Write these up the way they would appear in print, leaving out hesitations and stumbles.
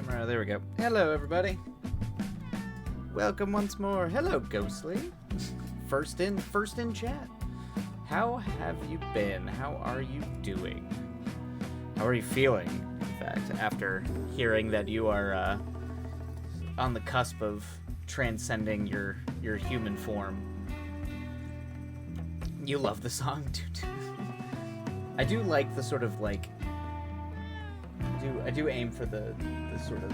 camera. There we go. Hello, everybody. Welcome once more. Hello, Ghostly. First in chat. How have you been? How are you doing? How are you feeling, in fact, after hearing that you are on the cusp of transcending your human form? You love the song, dude. I do like the sort of like I do aim for the sort of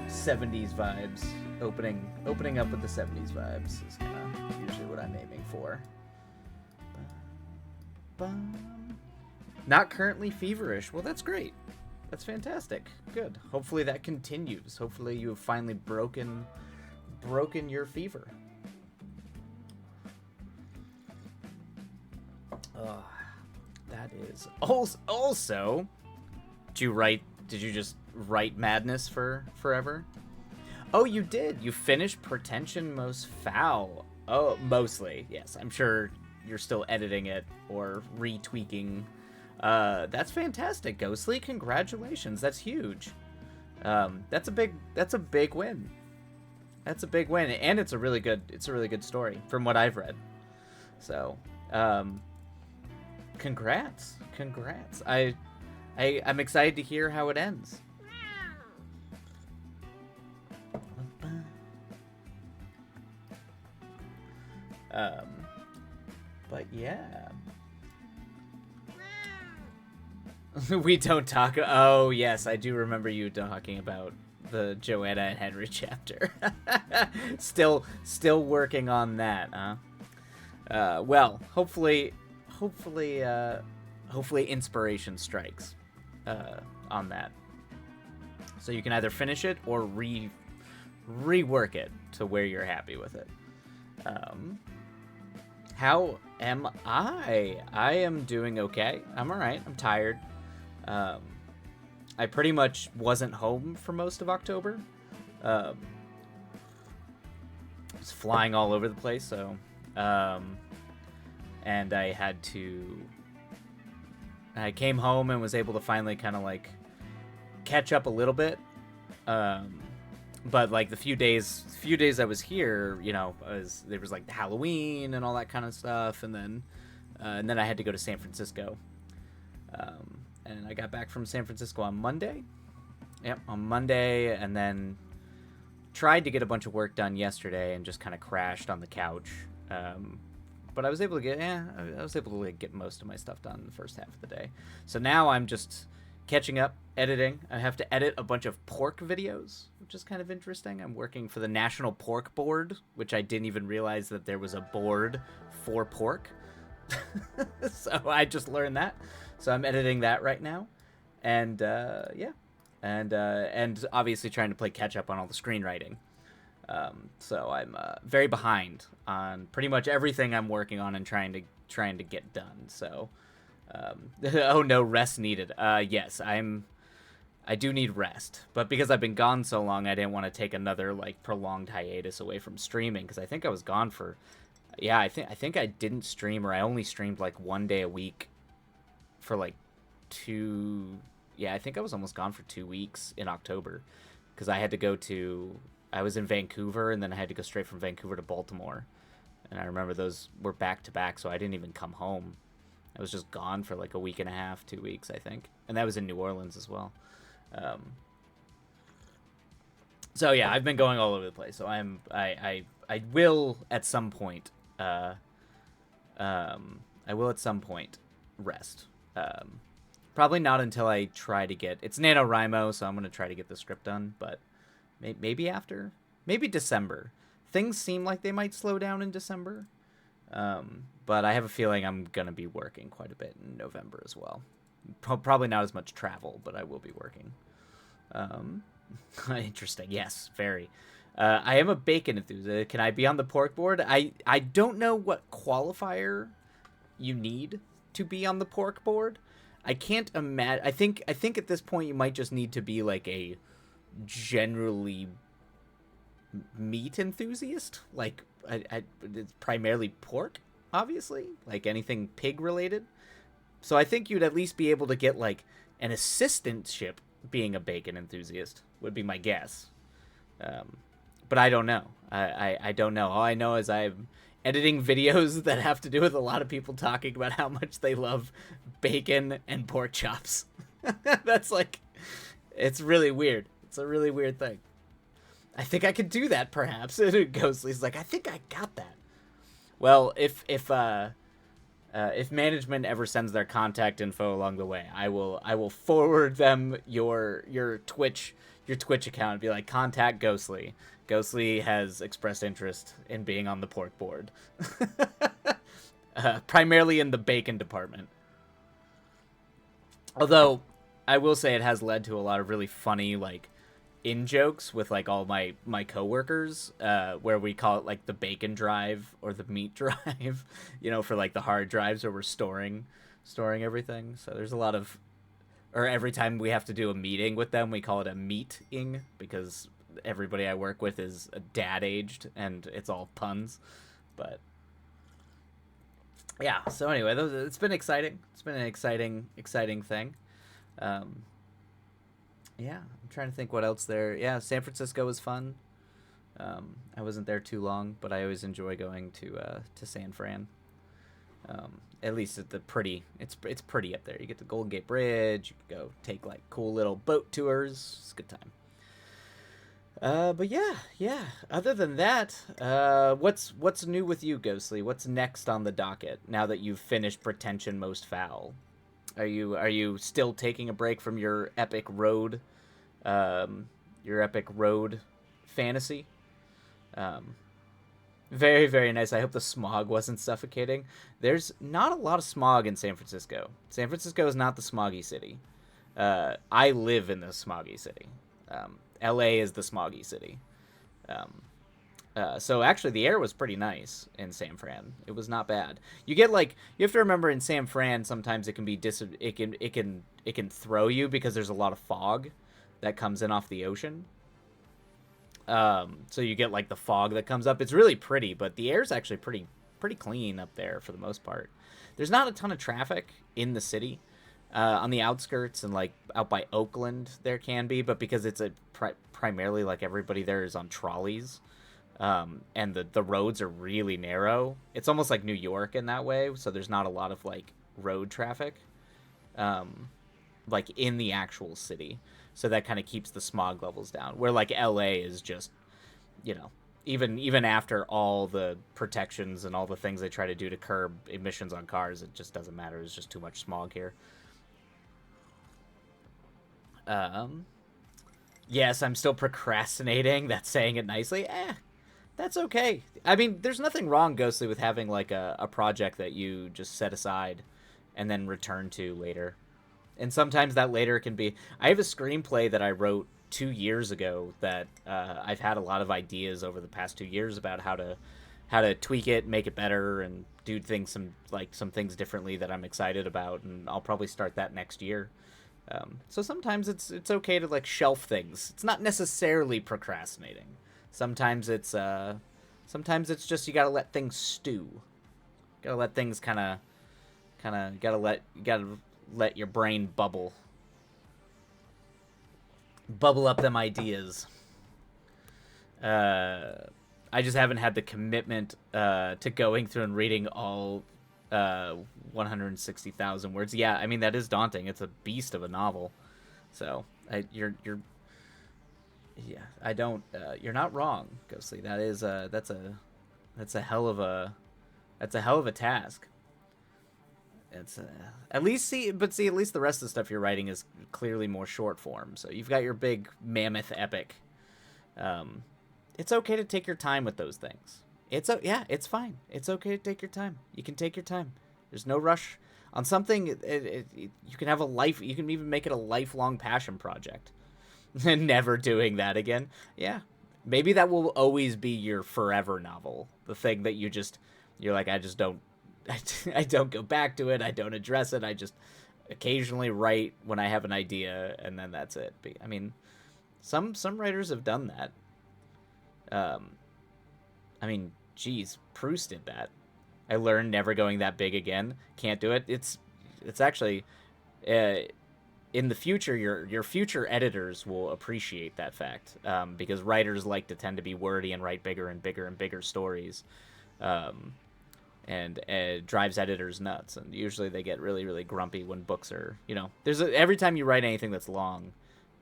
70s vibes. Opening up with the 70s vibes is kind of usually what I'm aiming for. Not currently feverish. Well, that's great. That's fantastic. Good. Hopefully that continues. Hopefully you have finally broken your fever. That is also. Did you just write Madness for forever? Oh, you did. You finished Pretension Most Foul. Oh, mostly. Yes, I'm sure you're still editing it or retweaking. That's fantastic, Ghostly. Congratulations. That's huge. That's a big win. That's a big win, and it's a really good story from what I've read. So, congrats. I'm excited to hear how it ends. But yeah. We don't talk. Oh, yes, I do remember you talking about the Joanna and Henry chapter. Still working on that, huh? Well, hopefully inspiration strikes on that, so you can either finish it or rework it to where you're happy with it. How am I? I am doing okay. I'm all right. I'm tired. I pretty much wasn't home for most of October. I was flying all over the place, so and I came home and was able to finally kind of like catch up a little bit. But like the few days I was here, you know, there was like Halloween and all that kind of stuff, and then I had to go to San Francisco. And I got back from San Francisco on Monday. Yep, on Monday, and then tried to get a bunch of work done yesterday and just kind of crashed on the couch. But I was able to get most of my stuff done in the first half of the day. So now I'm just catching up, editing. I have to edit a bunch of pork videos, which is kind of interesting. I'm working for the National Pork Board, which I didn't even realize that there was a board for pork. So I just learned that. So I'm editing that right now. And yeah. And obviously trying to play catch up on all the screenwriting. So I'm very behind on pretty much everything I'm working on and trying to get done. So oh no, rest needed. Yes, I do need rest, but because I've been gone so long, I didn't want to take another like prolonged hiatus away from streaming, because I think I was gone for I think I didn't stream, or I only streamed like 1 day a week for like I think I was almost gone for 2 weeks in October, because I was in Vancouver, and then I had to go straight from Vancouver to Baltimore, and I remember those were back to back, so I didn't even come home. I was just gone for like a week and a half, 2 weeks, I think. And that was in New Orleans as well. So yeah, I've been going all over the place. So I will at some point, rest. Probably not until I try to get, it's NaNoWriMo, so I'm going to try to get the script done, but maybe December. Things seem like they might slow down in December. But I have a feeling I'm going to be working quite a bit in November as well. Probably not as much travel, but I will be working. Interesting. Yes, very. I am a bacon enthusiast. Can I be on the pork board? I don't know what qualifier you need to be on the pork board. I can't imagine. I think at this point you might just need to be like a generally meat enthusiast. Like it's primarily pork, obviously, like anything pig related. So I think you'd at least be able to get like an assistantship being a bacon enthusiast, would be my guess. Um, but I don't know. I don't know. All I know is I'm editing videos that have to do with a lot of people talking about how much they love bacon and pork chops. That's like, it's really weird. It's a really weird thing. I think I could do that, perhaps. Ghostly's like, I think I got that. Well, if management ever sends their contact info along the way, I will forward them your Twitch account and be like, contact Ghostly. Ghostly has expressed interest in being on the pork board, primarily in the bacon department. Although I will say it has led to a lot of really funny like in jokes with like all my coworkers, where we call it like the bacon drive or the meat drive, for like the hard drives where we're storing everything. So there's a lot of, or every time we have to do a meeting with them, we call it a meeting because everybody I work with is dad aged and it's all puns. But yeah, so anyway, it's been exciting. It's been an exciting thing. Um, yeah, I'm trying to think what else there. Yeah, San Francisco was fun. I wasn't there too long, but I always enjoy going to San Fran. At least it's it's pretty up there. You get the Golden Gate Bridge. You can go take like cool little boat tours. It's a good time. But yeah. Other than that, what's new with you, Ghostly? What's next on the docket now that you've finished Pretension Most Foul? Are you still taking a break from your epic road fantasy? Um, Very, very nice. I hope the smog wasn't suffocating. There's not a lot of smog in San Francisco. San Francisco is not the smoggy city. I live in the smoggy city. LA is the smoggy city. Um, so actually, the air was pretty nice in San Fran. It was not bad. You have to remember in San Fran sometimes it can be it can throw you because there's a lot of fog that comes in off the ocean. So you get like the fog that comes up. It's really pretty, but the air's actually pretty clean up there for the most part. There's not a ton of traffic in the city. On the outskirts and like out by Oakland, there can be, but because it's primarily like everybody there is on trolleys, and the roads are really narrow. It's almost like New York in that way. So there's not a lot of like road traffic, like in the actual city. So that kind of keeps the smog levels down. Where like LA is just, even after all the protections and all the things they try to do to curb emissions on cars, it just doesn't matter. There's just too much smog here. Yes, I'm still procrastinating. That's saying it nicely. That's okay. I mean, there's nothing wrong, Ghostly, with having like a project that you just set aside and then return to later. And sometimes that later can be. I have a screenplay that I wrote 2 years ago that I've had a lot of ideas over the past 2 years about how to tweak it, make it better, and do things some things differently that I'm excited about, and I'll probably start that next year. So sometimes it's okay to like shelf things. It's not necessarily procrastinating. Sometimes it's just you gotta let things stew. Gotta let things gotta let your brain bubble up them ideas. I just haven't had the commitment to going through and reading all 160,000 words. Yeah, I mean that is daunting. It's a beast of a novel. So yeah, I don't. You're not wrong, Ghostly. That's a hell of a task. It's at least at least the rest of the stuff you're writing is clearly more short form. So you've got your big mammoth epic. Um, it's okay to take your time with those things. It's fine. It's okay to take your time. You can take your time. There's no rush on something. You can have a life. You can even make it a lifelong passion project. And never doing that again. Yeah, maybe that will always be your forever novel. The thing that you're like, I just don't. I don't go back to it. I don't address it. I just occasionally write when I have an idea, and then that's it. I mean, some writers have done that. Um, I mean, geez, Proust did that. I learned never going that big again. Can't do it. It's actually, in the future, your future editors will appreciate that fact, because writers like to tend to be wordy and write bigger and bigger and bigger stories, um, and it drives editors nuts. And usually they get really really grumpy when books are, every time you write anything that's long,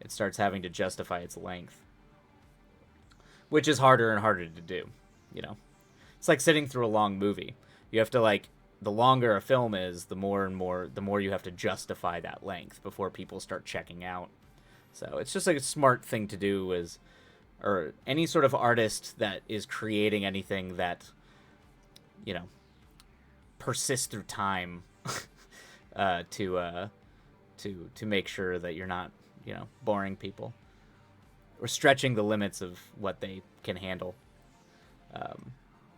it starts having to justify its length, which is harder and harder to do. You know, it's like sitting through a long movie. You have to like the longer a film is, the more you have to justify that length before people start checking out. So it's just like a smart thing to do is, or any sort of artist that is creating anything that, persists through time, to make sure that you're not, boring people or stretching the limits of what they can handle.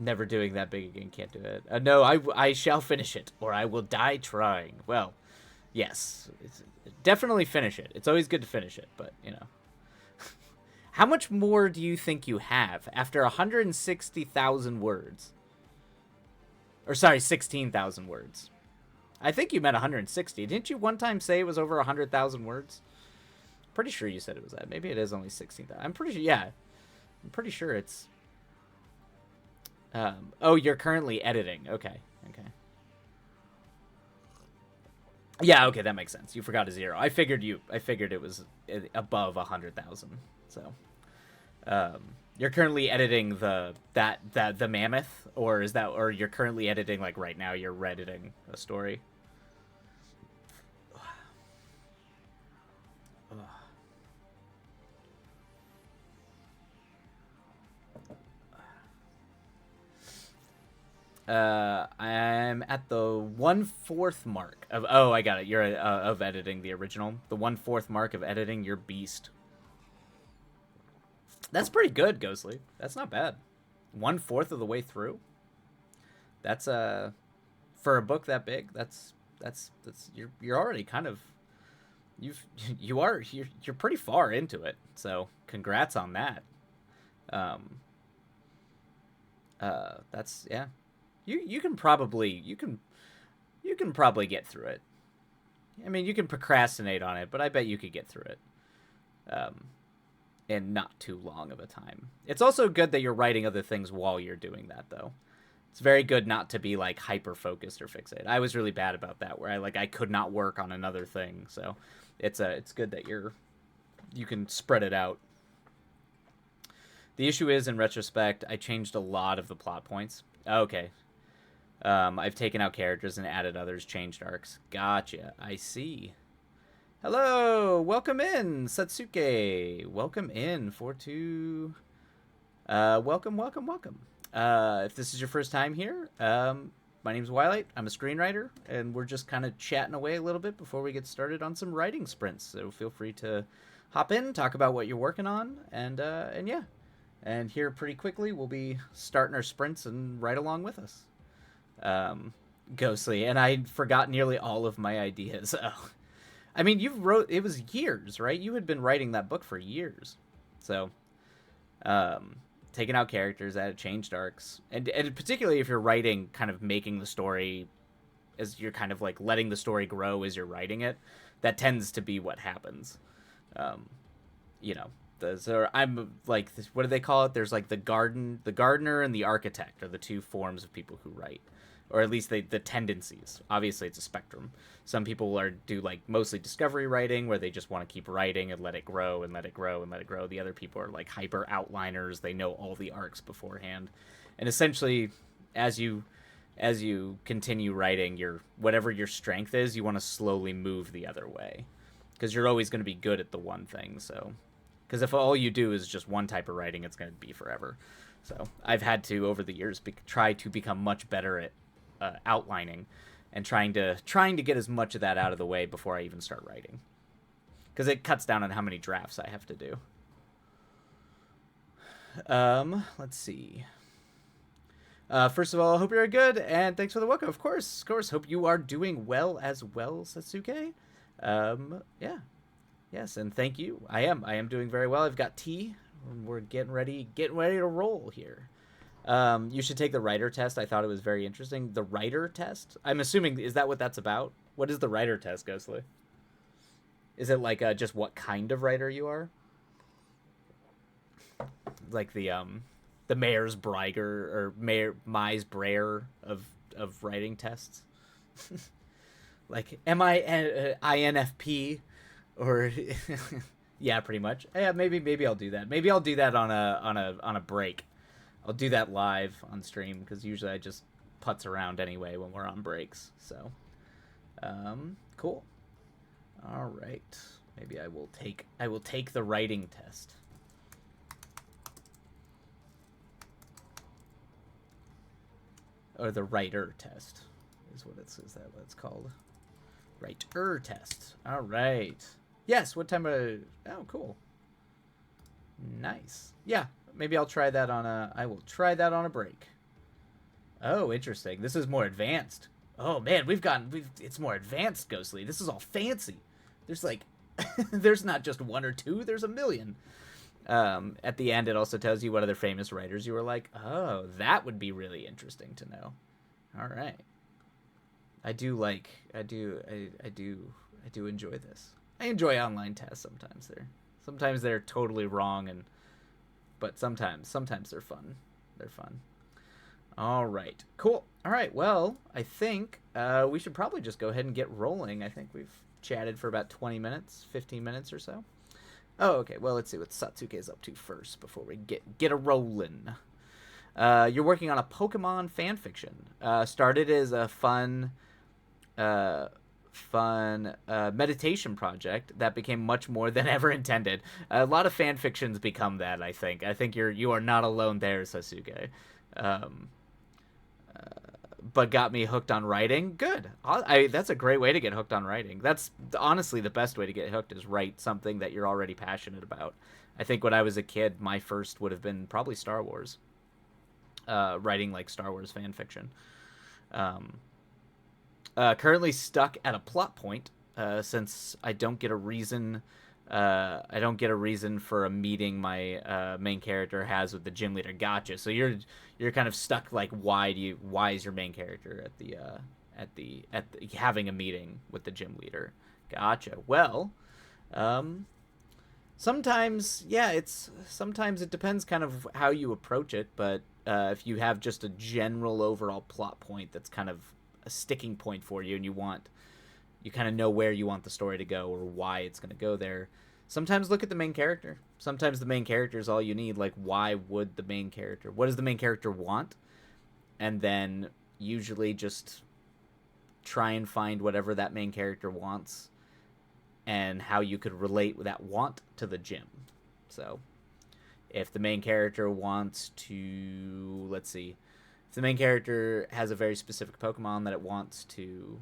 Never doing that big again, can't do it. No, I shall finish it, or I will die trying. Well, yes, definitely finish it. It's always good to finish it, but, How much more do you think you have after 160,000 words? Or, sorry, 16,000 words. I think you meant 160. Didn't you one time say it was over 100,000 words? Pretty sure you said it was that. Maybe it is only 16,000. I'm pretty sure, yeah. I'm pretty sure it's... oh, you're currently editing. Okay. Yeah, okay, that makes sense. You forgot a zero. I figured it was above 100,000. So, you're currently editing the mammoth, or you're currently editing, like, right now you're editing a story? I'm at the 1/4 mark of. Oh, I got it. You're of editing the original. The 1/4 mark of editing your beast. That's pretty good, Ghostly. That's not bad. 1/4 of the way through. That's for a book that big. That's you're already kind of you're pretty far into it. So congrats on that. That's yeah. You can probably get through it. I mean, you can procrastinate on it, but I bet you could get through it, in not too long of a time. It's also good that you're writing other things while you're doing that, though. It's very good not to be like hyper focused or fixated. I was really bad about that, where I could not work on another thing. So it's good that you can spread it out. The issue is, in retrospect, I changed a lot of the plot points. Okay. I've taken out characters and added others, changed arcs. Gotcha. I see. Hello! Welcome in, Satsuke! Welcome in, Fortu. Welcome. If this is your first time here, my name's Wildlight. I'm a screenwriter, and we're just kind of chatting away a little bit before we get started on some writing sprints. So feel free to hop in, talk about what you're working on, and yeah. And here pretty quickly, we'll be starting our sprints and right along with us. Ghostly, and I forgot nearly all of my ideas. Oh. I mean, it was years, right? You had been writing that book for years. So, taking out characters, added changed arcs. And particularly if you're writing, kind of making the story, as you're kind of like letting the story grow as you're writing it, that tends to be what happens. I'm like, what do they call it? There's like the gardener and the architect are the two forms of people who write, or at least the tendencies. Obviously, it's a spectrum. Some people do like mostly discovery writing, where they just want to keep writing and let it grow and let it grow and let it grow. The other people are like hyper outliners. They know all the arcs beforehand, and essentially, as you continue writing, whatever your strength is, you want to slowly move the other way, because you're always going to be good at the one thing. So. Because if all you do is just one type of writing, it's going to be forever. So I've had to, over the years, try to become much better at outlining, and trying to get as much of that out of the way before I even start writing. Because it cuts down on how many drafts I have to do. Let's see. First of all, hope you're good, and thanks for the welcome. Of course. Hope you are doing well as well, Satsuke. Yeah. Yes, and thank you. I am doing very well. I've got tea. We're getting ready to roll here. You should take the writer test. I thought it was very interesting. The writer test? I'm assuming, is that what that's about? What is the writer test, Ghostly? Is it like just what kind of writer you are? Like the Mayor's Breiger or Mayor Mies Breyer of writing tests? Like am I INFP or yeah, pretty much. Yeah, maybe I'll do that. Maybe I'll do that on a break. I'll do that live on stream because usually I just putz around anyway when we're on breaks. So, cool. All right. Maybe I will take the writing test. Or the writer test is what what it's called. Writer test. All right. Yes, what time of... Oh, cool. Nice. Yeah, maybe I'll try that on a... I will try that on a break. Oh, interesting. This is more advanced. Oh, man, it's more advanced, Ghostly. This is all fancy. There's like... there's not just one or two, there's a million. At the end, it also tells you what other famous writers you were like. Oh, that would be really interesting to know. All right. I do enjoy this. I enjoy online tests sometimes. Sometimes they're totally wrong, but sometimes they're fun. They're fun. All right, cool. All right, well, I think we should probably just go ahead and get rolling. I think we've chatted for about 20 minutes, 15 minutes or so. Oh, okay. Well, let's see what Satsuki is up to first before we get a rolling. You're working on a Pokemon fanfiction. Started as a fun meditation project that became much more than ever intended. A lot of fan fictions become that. I think you are not alone there, Sasuke. But got me hooked on writing. Good. That's a great way to get hooked on writing. That's honestly the best way to get hooked, is write something that you're already passionate about. I think when I was a kid, my first would have been probably Star Wars. Writing like Star Wars fan fiction. Currently stuck at a plot point since I don't get a reason. I don't get a reason for a meeting my main character has with the gym leader. Gotcha. So you're kind of stuck. Like, why is your main character at the having a meeting with the gym leader? Gotcha. Well, sometimes it depends kind of how you approach it, but if you have just a general overall plot point that's kind of a sticking point for you, and you kind of know where you want the story to go or why it's going to go there, sometimes look at the main character. Sometimes the main character is all you need. Like, what does the main character want? And then usually just try and find whatever that main character wants and how you could relate with that want to the gym. So if the main character wants to, let's see, if the main character has a very specific Pokemon that it wants to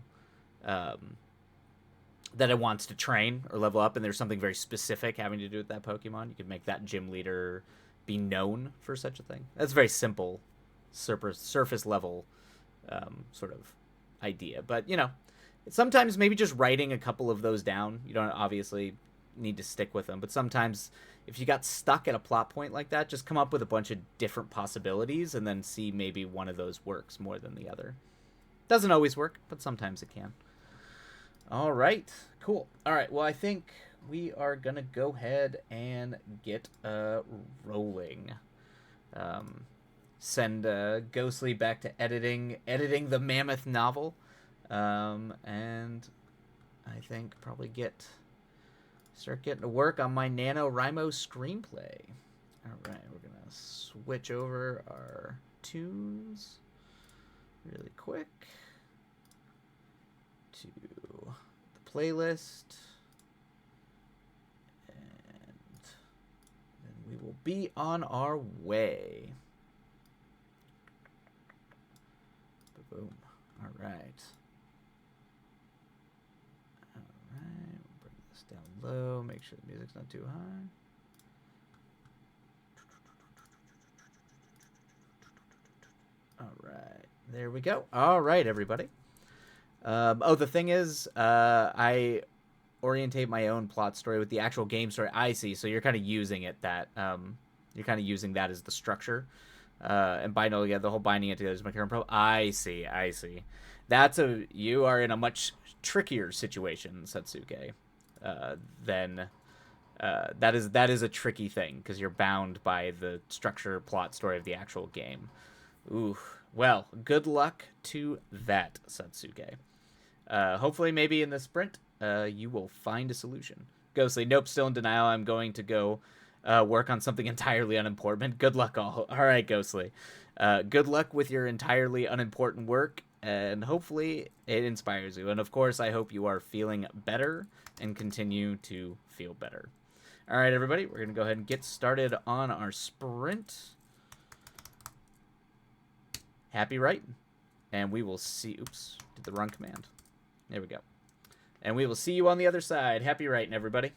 train or level up, and there's something very specific having to do with that Pokemon, you could make that gym leader be known for such a thing. That's a very simple surface level sort of idea. But, sometimes maybe just writing a couple of those down, you don't obviously need to stick with them, but sometimes if you got stuck at a plot point like that, just come up with a bunch of different possibilities and then see maybe one of those works more than the other. Doesn't always work, but sometimes it can. All right, cool. All right, well, I think we are going to go ahead and get rolling. Send Ghostly back to editing the Mammoth novel. And I think probably start getting to work on my NaNoWriMo screenplay. All right, we're going to switch over our tunes really quick to the playlist, and then we will be on our way. Boom. All right. We'll bring this down low, make sure the music's not too high. All right, there we go. All right, everybody. The thing is, I orientate my own plot story with the actual game story I see, so you're kind of using it you're kind of using that as the structure. And the whole binding it together is my current problem. I see. You are in a much trickier situation, Satsuke. uh, then that is a tricky thing because you're bound by the structure, plot, story of the actual game. Ooh, well, good luck to that, Satsuke. Hopefully, maybe in the sprint, you will find a solution. Ghostly, nope, still in denial. I'm going to go work on something entirely unimportant. Good luck, all. All right, Ghostly. Good luck with your entirely unimportant work, and hopefully it inspires you. And of course, I hope you are feeling better and continue to feel better. All right, everybody, we're going to go ahead and get started on our sprint. Happy writing. And we will see. Oops, did the run command. There we go. And we will see you on the other side. Happy writing, everybody.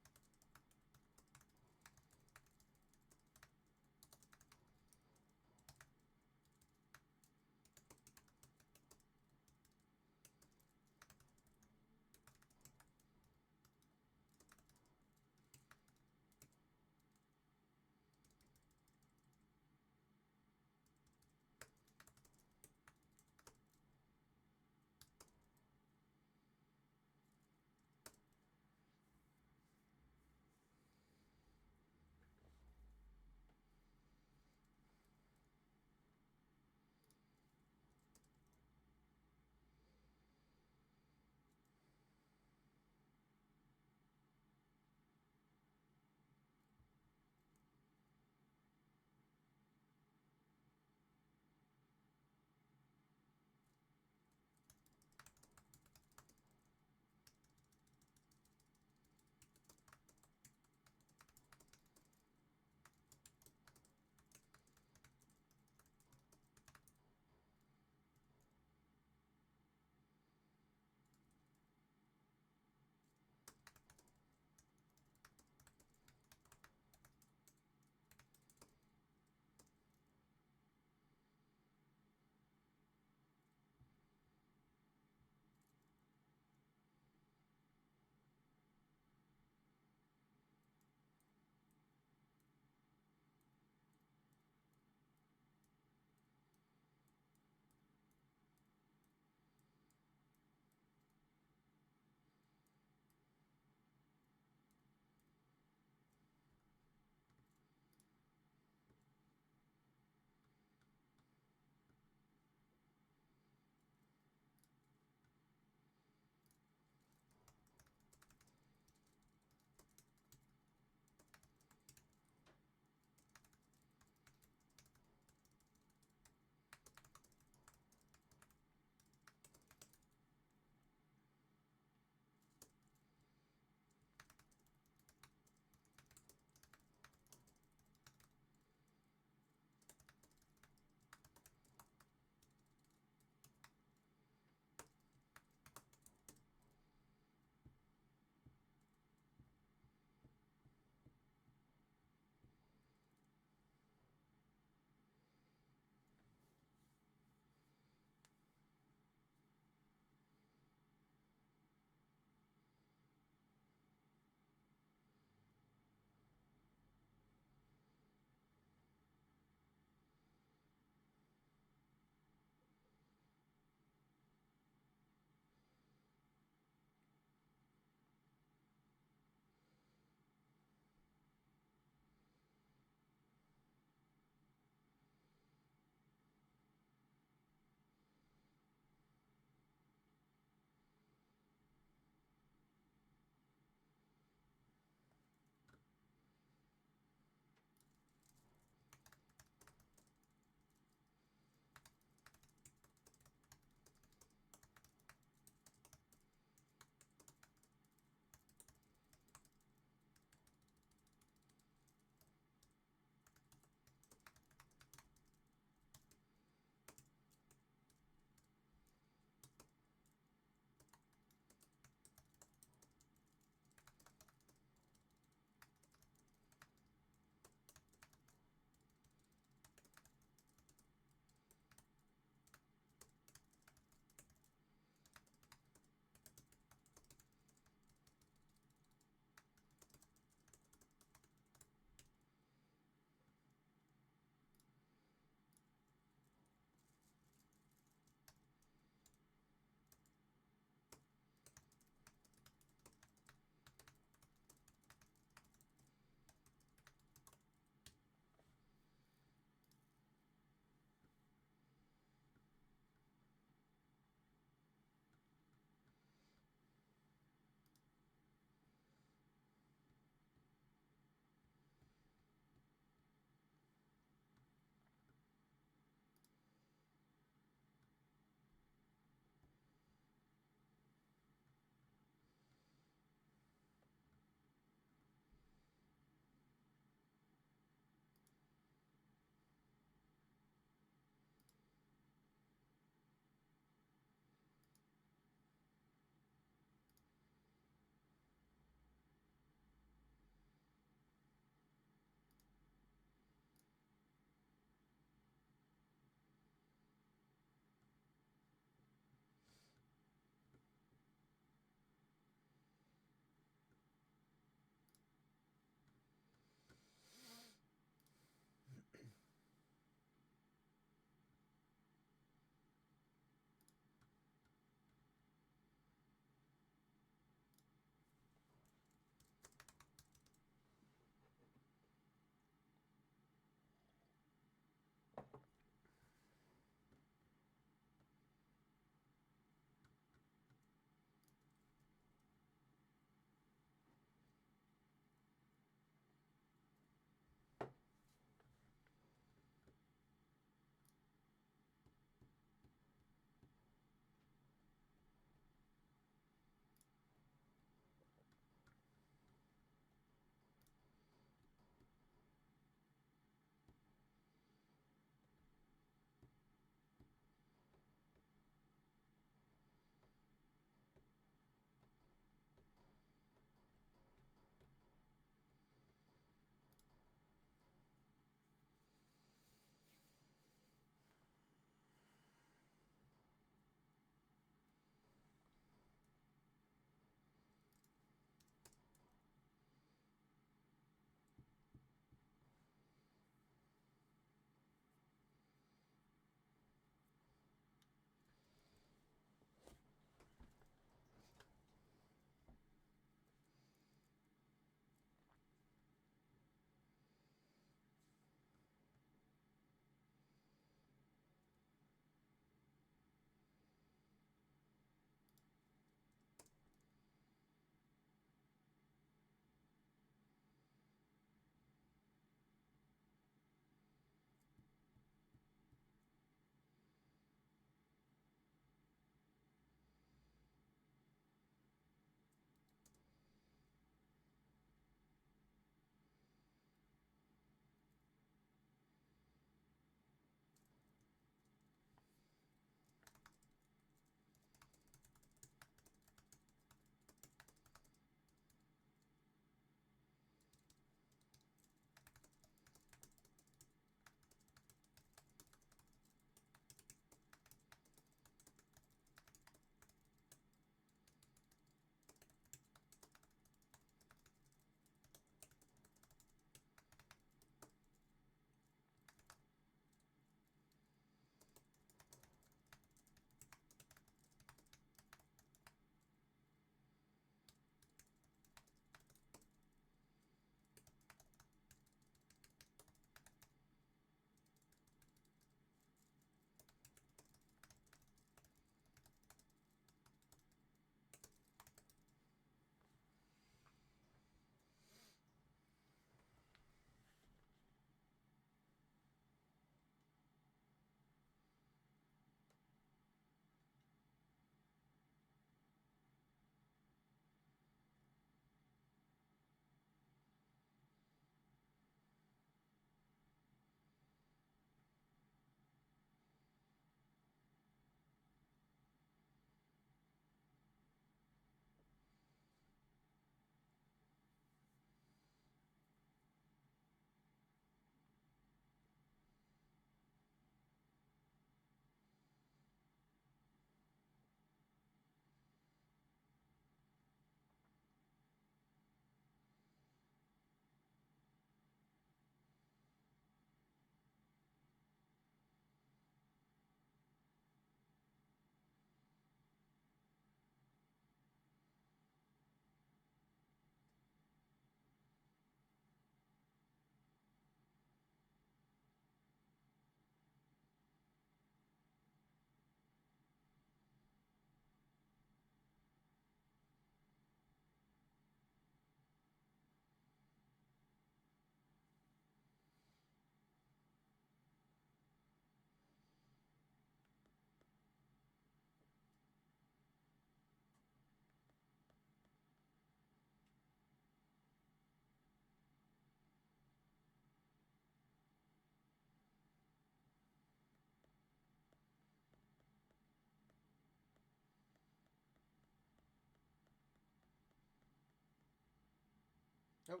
Oh.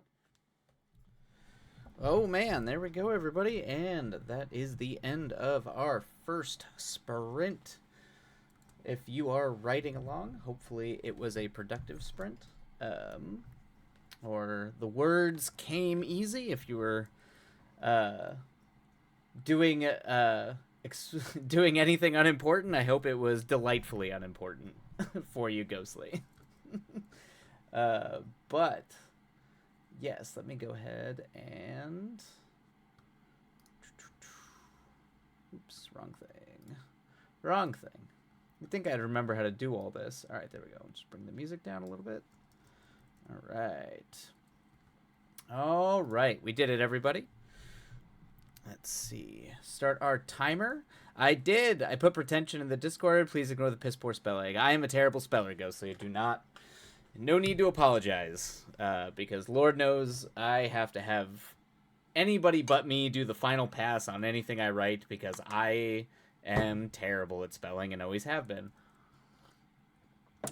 Oh man, there we go, everybody, and that is the end of our first sprint. If you are riding along, hopefully it was a productive sprint, or the words came easy. If you were uh, doing doing anything unimportant, I hope it was delightfully unimportant for you, Ghostly. But yes, let me go ahead and... Oops, wrong thing. Wrong thing. You'd think I'd remember how to do all this. All right, there we go. Just bring the music down a little bit. All right. All right, we did it, everybody. Let's see. Start our timer. I did. I put pretension in the Discord. Please ignore the piss poor spelling. I am a terrible speller, Ghostly. Do not... No need to apologize, because Lord knows I have to have anybody but me do the final pass on anything I write, because I am terrible at spelling and always have been.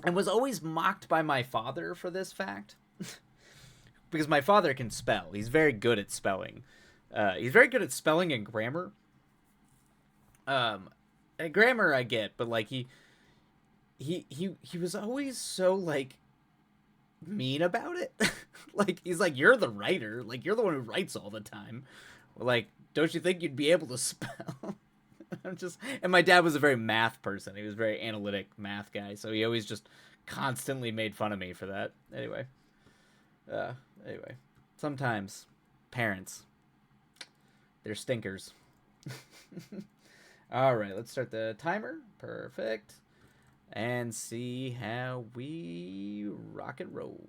And was always mocked by my father for this fact. Because my father can spell. He's very good at spelling. He's very good at spelling and grammar. And grammar I get, but like he was always so like mean about it. Like he's like, you're the writer, like you're the one who writes all the time, like don't you think you'd be able to spell? And my dad was a very math person. He was a very analytic math guy, so he always just constantly made fun of me for that. Anyway, sometimes parents, they're stinkers. All right, let's start the timer. Perfect. And see how we rock and roll.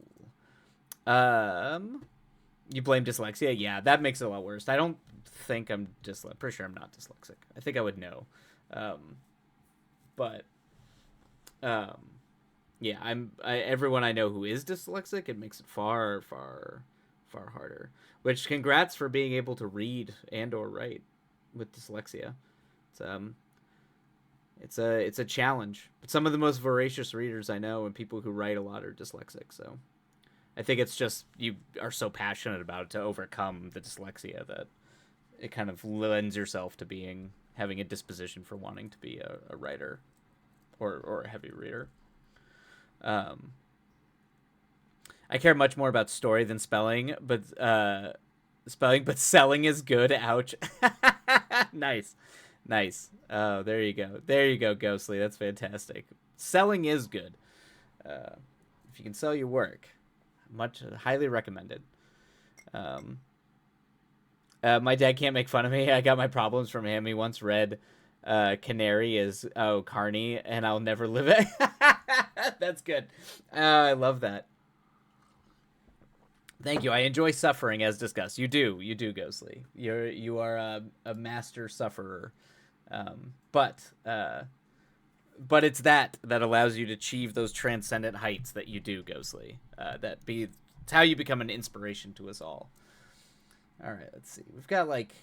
You blame dyslexia? Yeah, that makes it a lot worse. I don't think I'm dyslexic. Pretty sure I'm not dyslexic. I think I would know. Yeah, everyone I know who is dyslexic, it makes it far, far, far harder. Which, congrats for being able to read and or write with dyslexia. It's a challenge. But some of the most voracious readers I know and people who write a lot are dyslexic. So I think it's just you are so passionate about it to overcome the dyslexia that it kind of lends yourself to having a disposition for wanting to be a writer or a heavy reader. I care much more about story than spelling, but selling is good. Ouch. Nice. Oh, there you go, Ghostly. That's fantastic. Selling is good. If you can sell your work, highly recommended. My dad can't make fun of me. I got my problems from him. He once read Canary as Carney, and I'll never live it. That's good. I love that. Thank you. I enjoy suffering, as discussed. You do, Ghostly. You are a master sufferer. But it's that allows you to achieve those transcendent heights that you do, Ghostly. It's how you become an inspiration to us all. All right, let's see. We've got like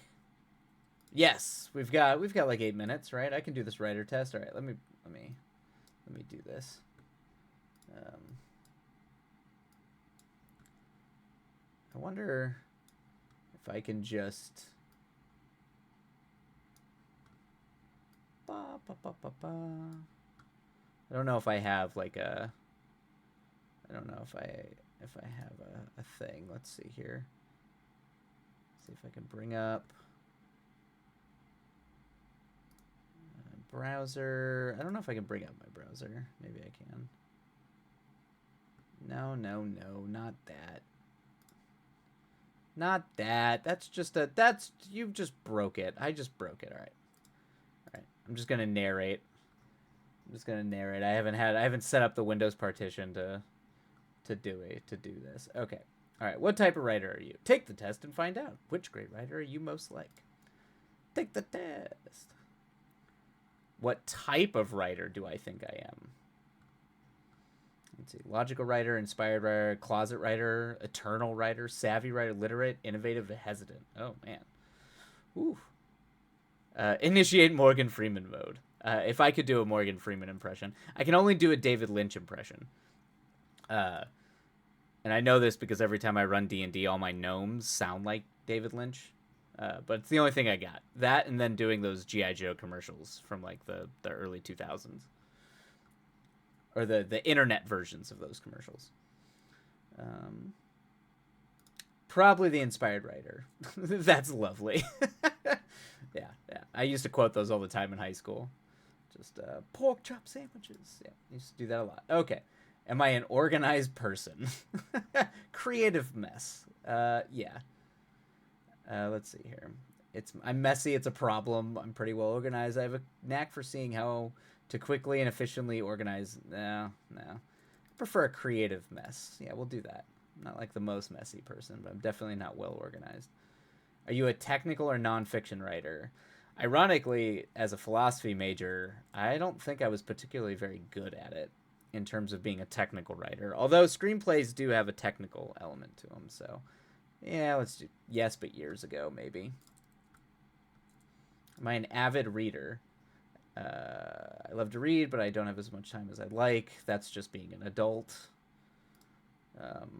8 minutes, right? I can do this writer test. All right, let me do this. I wonder if I can just... I don't know if I have like a... I don't know if I have a thing. Let's see here. See if I can bring up browser. I don't know if I can bring up my browser. Maybe I can. No, not that. Not that. You just broke it. I just broke it. All right. I'm just gonna narrate. I haven't set up the Windows partition to do this. Okay. All right. What type of writer are you? Take the test and find out. Which great writer are you most like? Take the test. What type of writer do I think I am? Let's see. Logical writer, inspired writer, closet writer, eternal writer, savvy writer, literate, innovative, hesitant. Oh, man. Ooh. Initiate Morgan Freeman mode. If I could do a Morgan Freeman impression. I can only do a David Lynch impression. And I know this because every time I run D&D, all my gnomes sound like David Lynch. But it's the only thing I got. That and then doing those G.I. Joe commercials from like the early 2000s. Or the internet versions of those commercials. Um, Probably the inspired writer. That's lovely. Yeah, yeah. I used to quote those all the time in high school. Just pork chop sandwiches. Yeah, I used to do that a lot. Okay. Am I an organized person? Creative mess. Yeah. Let's see here. I'm messy. It's a problem. I'm pretty well organized. I have a knack for seeing how to quickly and efficiently organize. No, no. I prefer a creative mess. Yeah, we'll do that. I'm not like the most messy person, but I'm definitely not well organized. Are you a technical or nonfiction writer? Ironically, as a philosophy major, I don't think I was particularly very good at it in terms of being a technical writer. Although screenplays do have a technical element to them, so yeah, let's do yes, but years ago maybe. Am I an avid reader? I love to read, but I don't have as much time as I'd like. That's just being an adult.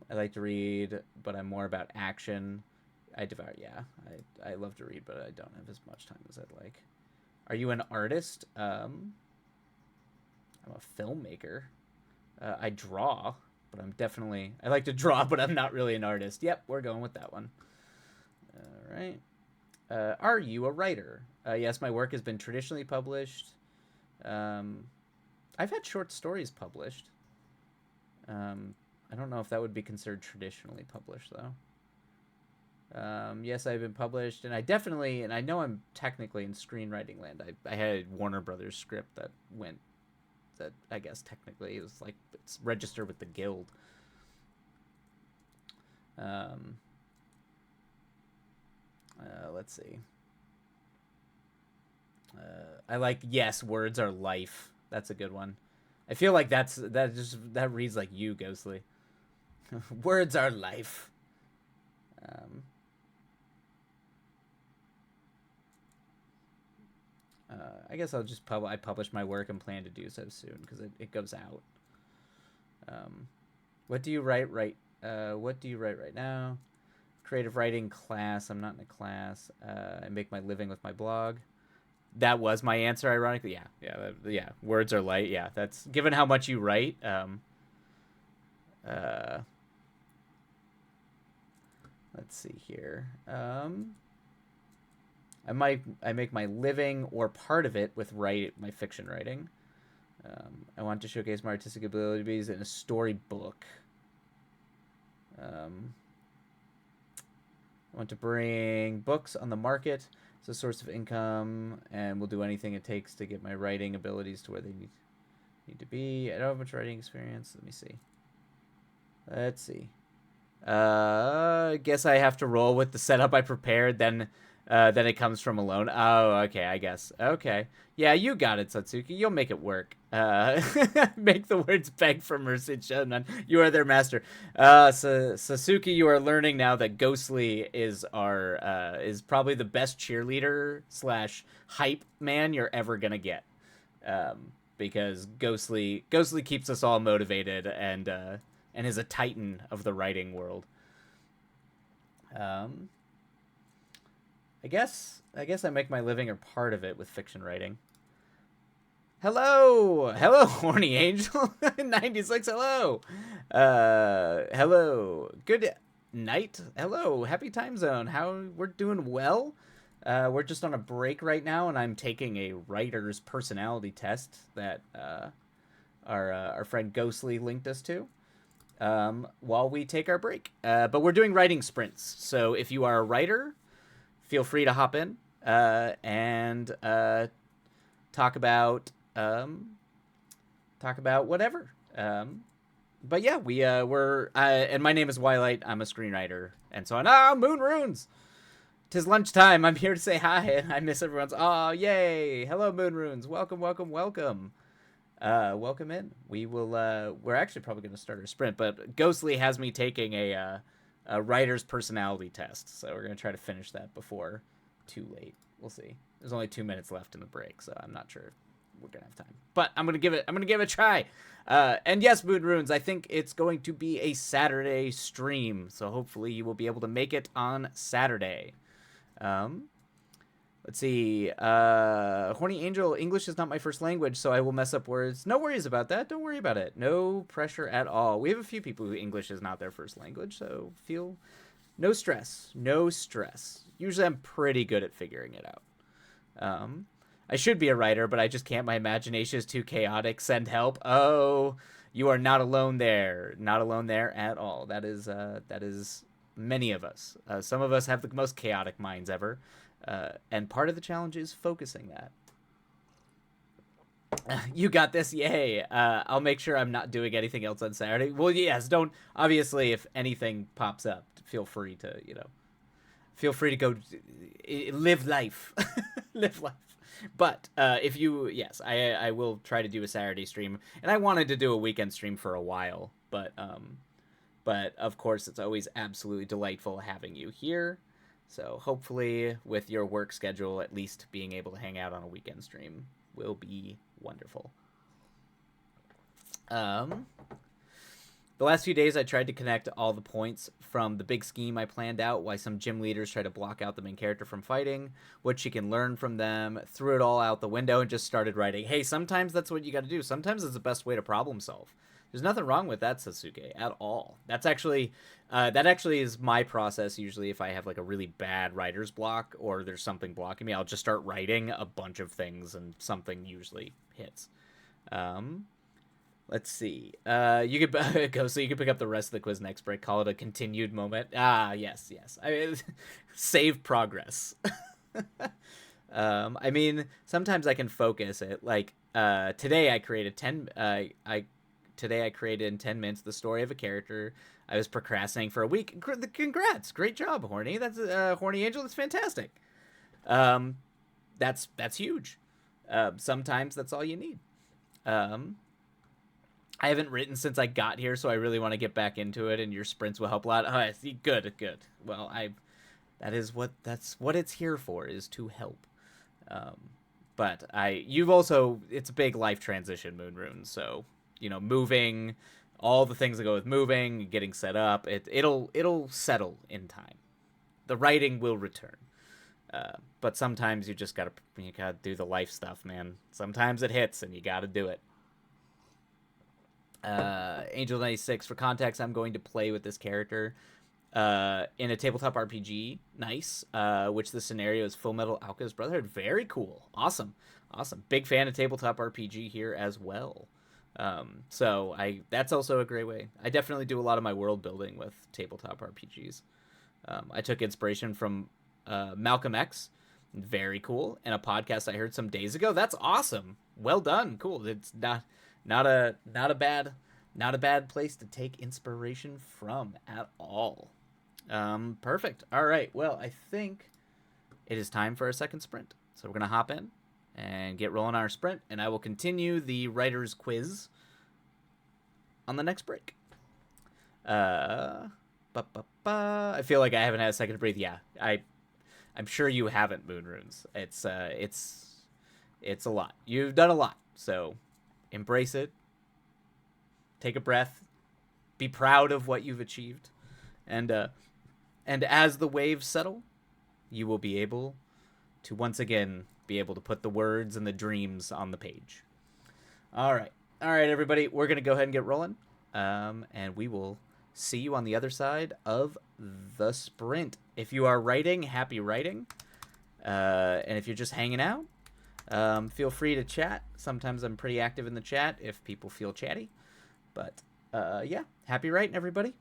I like to read, but I'm more about action. Yeah. I love to read, but I don't have as much time as I'd like. Are you an artist? I'm a filmmaker. I draw, but I like to draw, but I'm not really an artist. Yep, we're going with that one. All right. Are you a writer? Yes, my work has been traditionally published. I've had short stories published. I don't know if that would be considered traditionally published, though. Yes, I've been published, and I know I'm technically in screenwriting land. I had a Warner Brothers script that I guess technically it was like it's registered with the guild. Let's see. I like yes, words are life. That's a good one. I feel like that reads like you, Ghostly. Words are life. I guess I'll just I publish my work and plan to do so soon because it goes out. What do you write what do you write right now? Creative writing class. I'm not in a class. I make my living with my blog. That was my answer, ironically. Yeah. Words are light. Yeah, that's given how much you write. Let's see here. I make my living or part of it with my fiction writing. I want to showcase my artistic abilities in a storybook. I want to bring books on the market as a source of income, and will do anything it takes to get my writing abilities to where they need to be. I don't have much writing experience. Let me see. Let's see. Guess I have to roll with the setup I prepared. Then it comes from alone. Oh, okay. I guess. Okay. Yeah, you got it, Satsuki. You'll make it work. Make the words beg for mercy, Shonen. You are their master. Sasuke, you are learning now that Ghostly is probably the best cheerleader / hype man you're ever gonna get. Because Ghostly keeps us all motivated and is a titan of the writing world. I guess I make my living or part of it with fiction writing. Hello, horny angel. 96. Hello, hello. Good night. Hello, happy time zone. We're doing well. We're just on a break right now, and I'm taking a writer's personality test that our friend Ghostly linked us to. While we take our break. But we're doing writing sprints. So if you are a writer, feel free to hop in and talk about whatever. But yeah, we're and my name is Wilight. I'm a screenwriter, and so on. Moon Runes. 'Tis lunchtime. I'm here to say hi. I miss everyone's. Oh, yay! Hello, Moon Runes. Welcome. Welcome in. We're actually probably going to start our sprint, but Ghostly has me taking a writer's personality test, so we're going to try to finish that before too late. We'll see. There's only 2 minutes left in the break, so I'm not sure we're gonna have time. But I'm gonna give it a try. And yes, Moon Runes, I think it's going to be a Saturday stream, so hopefully you will be able to make it on Saturday. Um, let's see. Horny Angel, English is not my first language, so I will mess up words. No worries about that. Don't worry about it. No pressure at all. We have a few people who English is not their first language, so feel no stress. No stress. Usually I'm pretty good at figuring it out. I should be a writer, but I just can't. My imagination is too chaotic. Send help. Oh, you are not alone there. Not alone there at all. That is many of us. Some of us have the most chaotic minds ever, and part of the challenge is focusing that. You got this, yay! I'll make sure I'm not doing anything else on Saturday. Well, yes, don't. Obviously, if anything pops up, feel free to feel free to go live life, live life. But if you, yes, I will try to do a Saturday stream, and I wanted to do a weekend stream for a while, but of course it's always absolutely delightful having you here. So hopefully, with your work schedule, at least being able to hang out on a weekend stream will be wonderful. The last few days, I tried to connect all the points from the big scheme I planned out, why some gym leaders try to block out the main character from fighting, what she can learn from them, threw it all out the window and just started writing. Hey, sometimes that's what you got to do. Sometimes it's the best way to problem solve. There's nothing wrong with that, Sasuke, at all. That's actually, that actually is my process usually if I have like a really bad writer's block or there's something blocking me. I'll just start writing a bunch of things and something usually hits. Let's see. You could go. So you could pick up the rest of the quiz next break. Call it a continued moment. Ah, yes, yes. I mean, save progress. I mean, sometimes I can focus it. Like today, I created today I created in 10 minutes the story of a character I was procrastinating for a week. Congrats, great job, Horny. That's Horny Angel. That's fantastic. That's huge. Sometimes that's all you need. I haven't written since I got here, so I really want to get back into it, and your sprints will help a lot. Oh, good. Well, that's what it's here for, is to help. But it's a big life transition, Moon Rune. So moving, all the things that go with moving, getting set up, it'll settle in time. The writing will return. But sometimes you gotta do the life stuff, man. Sometimes it hits, and you gotta do it. Angel 96, for context, I'm going to play with this character in a tabletop RPG. Nice. Which the scenario is Full Metal Alchemist Brotherhood. Very cool. Awesome. Big fan of tabletop RPG here as well. So that's also a great way. I definitely do a lot of my world building with tabletop RPGs. I took inspiration from Malcolm X. Very cool. And a podcast I heard some days ago. That's awesome. Well done. Cool. It's not a bad place to take inspiration from at all. Perfect. All right. Well, I think it is time for a second sprint. So we're gonna hop in and get rolling on our sprint, and I will continue the writer's quiz on the next break. I feel like I haven't had a second to breathe. Yeah, I'm sure you haven't, Moon Runes. It's a lot. You've done a lot, so embrace it. Take a breath. Be proud of what you've achieved, and as the waves settle, you will be able to once again be able to put the words and the dreams on the page. All right, everybody. We're gonna go ahead and get rolling, and we will see you on the other side of the sprint. If you are writing, happy writing, and if you're just hanging out, feel free to chat. Sometimes I'm pretty active in the chat if people feel chatty. But, yeah, happy writing, everybody.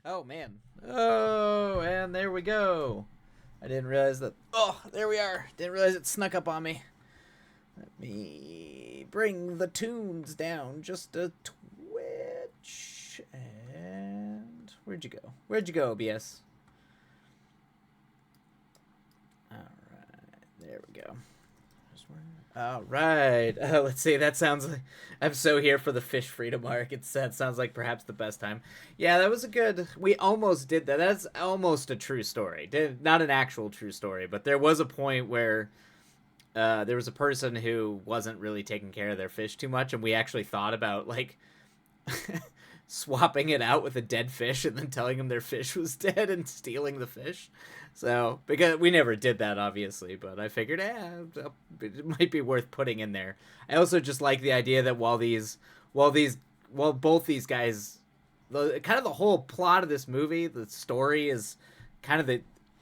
Oh, man. Oh, and there we go. I didn't realize that. Oh, there we are. Didn't realize it snuck up on me. Let me bring the tunes down just a twitch. And where'd you go? Where'd you go, OBS? All right, there we go. All right. Let's see. That sounds like I'm so here for the fish freedom arc. That sounds like perhaps the best time. Yeah, that was a good. We almost did that. That's almost a true story. Not an actual true story, but there was a point where there was a person who wasn't really taking care of their fish too much, and we actually thought about like swapping it out with a dead fish and then telling them their fish was dead and stealing the fish. So, because we never did that, obviously, but I figured, it might be worth putting in there. I also just like the idea that while both these guys, kind of the whole plot of this movie, the story is kind of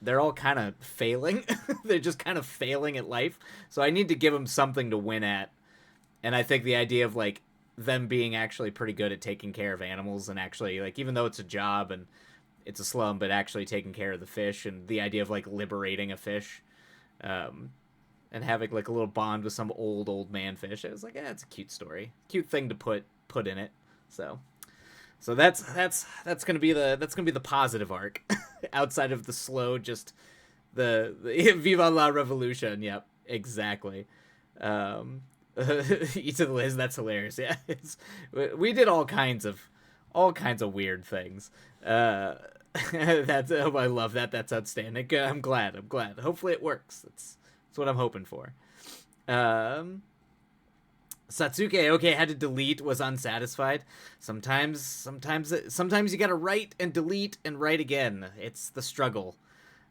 they're all kind of failing. They're just kind of failing at life. So I need to give them something to win at. And I think the idea of like them being actually pretty good at taking care of animals and actually like, even though it's a job and it's a slum, but actually taking care of the fish and the idea of like liberating a fish, and having like a little bond with some old man fish. It was like, it's a cute story, cute thing to put in it. So that's gonna be the positive arc, outside of the slow, just the Viva la Revolution. Yep, exactly. Eat to the Liz. That's hilarious. Yeah, we did all kinds of weird things. That's I love that. That's outstanding. I'm glad. Hopefully it works. That's what I'm hoping for. Satsuke, okay, had to delete, was unsatisfied. Sometimes you gotta write and delete and write again. It's the struggle.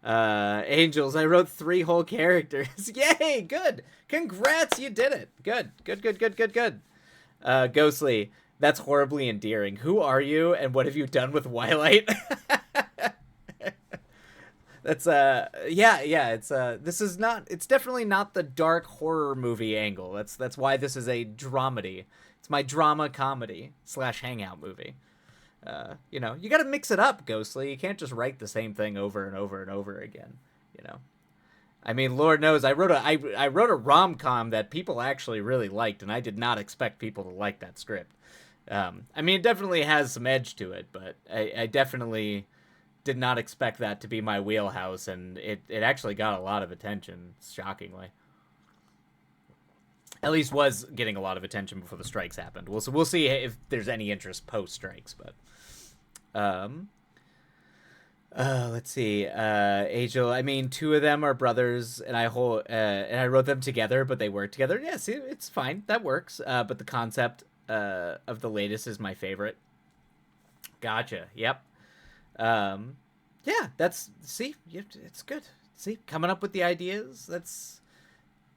Angels, I wrote 3 whole characters. Yay, good. Congrats, you did it. Good. Ghostly, that's horribly endearing. Who are you and what have you done with Twilight? That's it's definitely not the dark horror movie angle. That's why this is a dramedy. It's my drama comedy / hangout movie. You got to mix it up, Ghostly. You can't just write the same thing over and over and over again. I mean, Lord knows, I wrote a rom-com that people actually really liked, and I did not expect people to like that script. I mean, it definitely has some edge to it, but I definitely did not expect that to be my wheelhouse, and it actually got a lot of attention, shockingly. At least was getting a lot of attention before the strikes happened. We'll see if there's any interest post strikes, but let's see. Angel, I mean, 2 of them are brothers, and I wrote them together, but they work together. Yeah, see, it's fine. That works. But the concept of the latest is my favorite. Gotcha. Yep. Yeah, it's good. See, coming up with the ideas. That's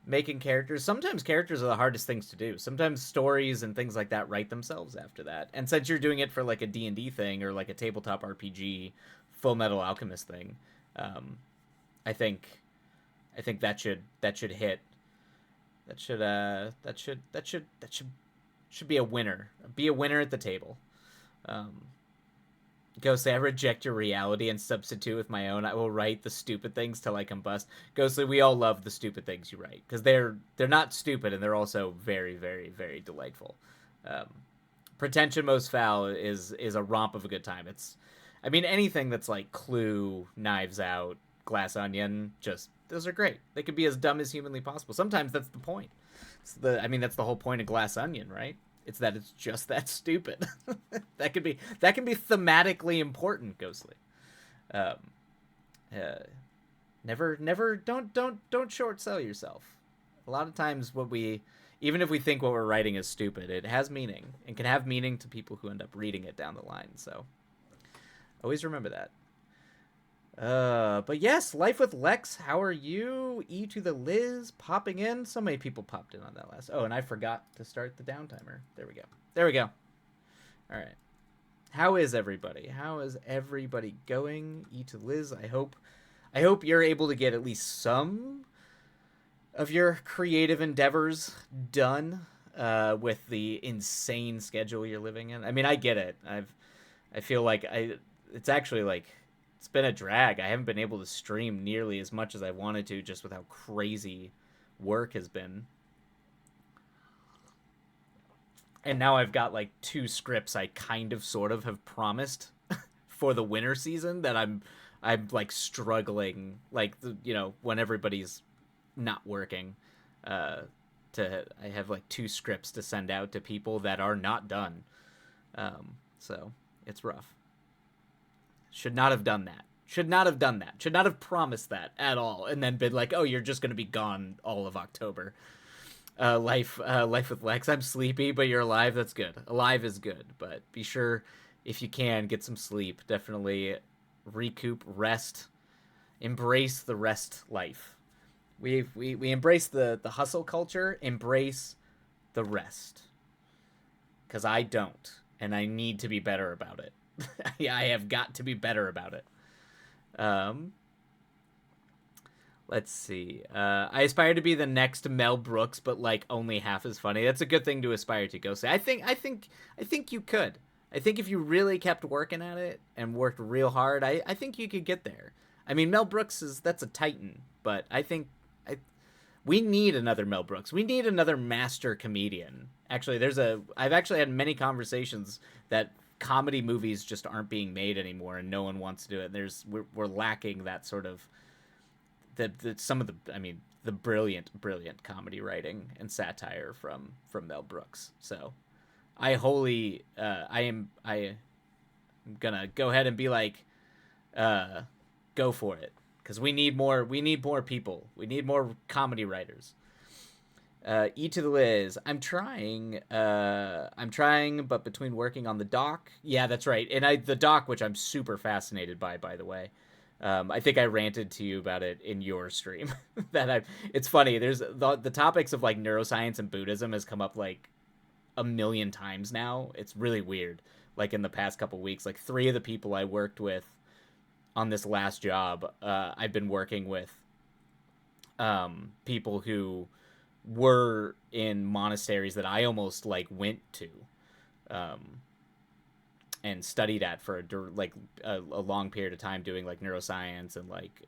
making characters. Sometimes characters are the hardest things to do. Sometimes stories and things like that write themselves after that. And since you're doing it for like a D&D thing or like a tabletop RPG, Full Metal Alchemist thing, I think that should hit. That should be a winner. Be a winner at the table. Ghostly, I reject your reality and substitute with my own. I will write the stupid things till I combust. Ghostly, we all love the stupid things you write because they're not stupid and they're also very, very, very delightful. Pretension Most Foul is a romp of a good time. I mean, anything that's like Clue, Knives Out, Glass Onion, those are great. They could be as dumb as humanly possible. Sometimes that's the point. That's the whole point of Glass Onion, right? It's that it's just that stupid. that can be thematically important, Ghostly. Never don't short sell yourself. A lot of times even if we think what we're writing is stupid, it has meaning and can have meaning to people who end up reading it down the line. So always remember that. But yes, Life with Lex, how are you? E to the Liz popping in. So many people popped in on that last. Oh, and I forgot to start the downtimer. There we go. All right. How is everybody? How is everybody going? E to Liz, I hope you're able to get at least some of your creative endeavors done with the insane schedule you're living in. I mean, I get it. I feel like it's actually like it's been a drag. I haven't been able to stream nearly as much as I wanted to, just with how crazy work has been. And now I've got like two scripts I kind of sort of have promised for the winter season that I'm like struggling, like when everybody's not working, uh to I have like two scripts to send out to people that are not done. So it's rough. Should not have done that. Should not have done that. Should not have promised that at all, and then been like, "Oh, you're just gonna be gone all of October." Life with Lex. I'm sleepy, but you're alive. That's good. Alive is good, but be sure if you can get some sleep. Definitely recoup, rest, embrace the rest life. We embrace the hustle culture. Embrace the rest, because I don't, and I need to be better about it. I have got to be better about it. Um, let's see. I aspire to be the next Mel Brooks, but like only half as funny. That's a good thing to aspire to. Go say. I think you could. I think if you really kept working at it and worked real hard, I think you could get there. I mean, Mel Brooks that's a titan, but I think we need another Mel Brooks. We need another master comedian. Actually, I've actually had many conversations that comedy movies just aren't being made anymore, and no one wants to do it. We're lacking that sort of some of the brilliant comedy writing and satire from Mel Brooks. So I am gonna go ahead and be like, go for it, because we need more people. We need more comedy writers. E to the Liz. I'm trying, but between working on the doc, yeah, that's right, and the doc, which I'm super fascinated by the way. I think I ranted to you about it in your stream. It's funny. There's the topics of like neuroscience and Buddhism has come up like a million times now. It's really weird. Like in the past couple weeks, like three of the people I worked with on this last job, I've been working with people who were in monasteries that I almost like went to, um, and studied at for a long period of time, doing like neuroscience and like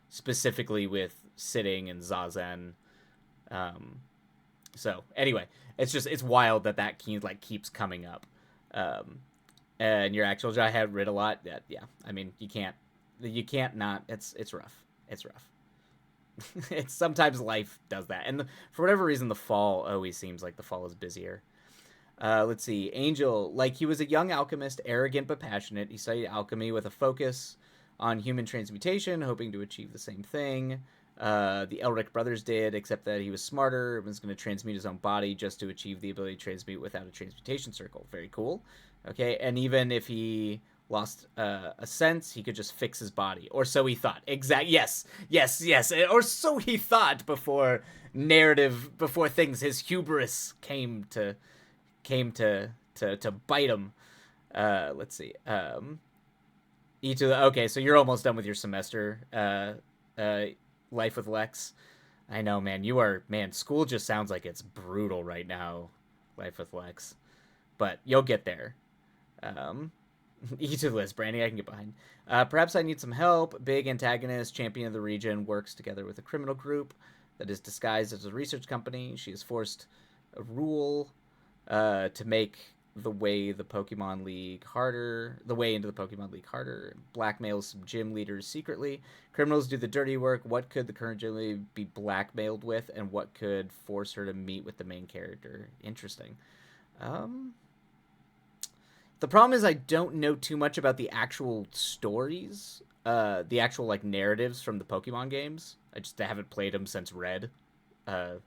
specifically with sitting and zazen. Um, so anyway, it's wild that keeps coming up. Um, and your actual job, I had read a lot. Yeah. I mean, you can't not. It's rough. It's rough. It's sometimes life does that, and for whatever reason, the fall always seems like the fall is busier. Let's see. Angel, like he was a young alchemist, arrogant but passionate. He studied alchemy with a focus on human transmutation, hoping to achieve the same thing. The Elric brothers did, except that he was smarter and was going to transmute his own body just to achieve the ability to transmute without a transmutation circle. Very cool. Okay, and even if he lost a sense, he could just fix his body, or so he thought. Yes. Or so he thought before things, his hubris came to bite him. Let's see. Okay, so you're almost done with your semester. Life with Lex. I know, man. School just sounds like it's brutal right now. Life with Lex, but you'll get there. Um, E to the list, Brandy. I can get behind. Perhaps I need some help. Big antagonist, champion of the region, works together with a criminal group that is disguised as a research company. She has forced a rule to make the way into the Pokemon League harder, blackmails some gym leaders secretly. Criminals do the dirty work. What could the current gym leader be blackmailed with, and what could force her to meet with the main character? Interesting. The problem is I don't know too much about the actual stories, the actual like narratives from the Pokemon games. I haven't played them since Red. Uh,